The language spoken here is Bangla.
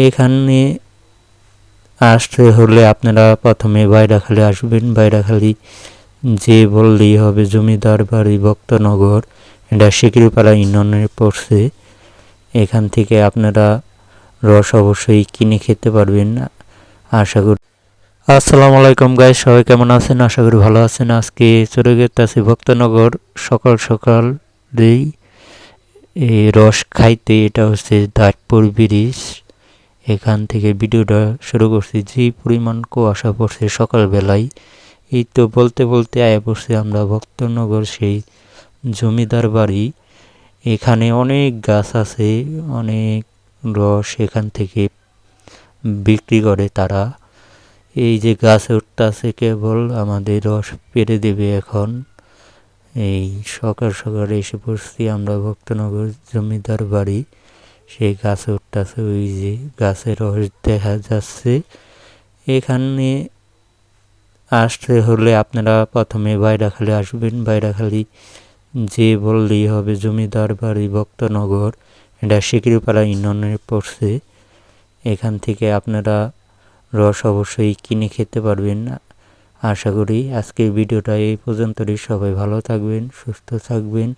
এখানে আসতে হলে আপনারা প্রথমে বাইরাখালী আসবেন। বাইরাখালী যে বললেই হবে জমিদার বাড়ি ভক্তনগর, এটা শিকরিপাড়া ইউনিয়নে পড়ছে। এখান থেকে আপনারা রস অবশ্যই কিনে খেতে পারবেন আশা করি। আসসালামু আলাইকুম গাইস, সবাই কেমন আছেন? আশা করি ভালো আছেন। আজকে চলে গেছি ভক্তনগর সকাল সকাল এই রস খাইতে। এটা হচ্ছে দাঁতপুর ব্রিজ। এখান থেকে ভিডিওটা শুরু করছি। যে পরিমাণ কুয়াশা পড়ছে সকালবেলায়, এই তো বলতে বলতে আয়া পড়ছি আমরা ভক্তনগর সেই জমিদার বাড়ি। এখানে অনেক গাছ আছে, অনেক রস এখান থেকে বিক্রি করে তারা। এই যে গাছে উঠতেছে কেবল, আমাদের রস পেরে দেবে এখন। এই সকাল সকাল এসে পড়ছি আমরা ভক্তনগর জমিদার বাড়ি। সেই গাছে উঠতেছে, ওই যে গাছের রস দেখা যাচ্ছে। এখানে আসতে হলে আপনারা প্রথমে বাইরাখালী আসবেন। বাইরাখালী যে বললেই হবে জমিদার বাড়ি ভক্তনগর, এটা শিকরিপাড়া ইউনিয়নে পড়ছে। এখান থেকে আপনারা রস অবশ্যই কিনে খেতে পারবেন আশা করি। আজকের ভিডিওটা এই পর্যন্তই। সবাই ভালো থাকবেন, সুস্থ থাকবেন।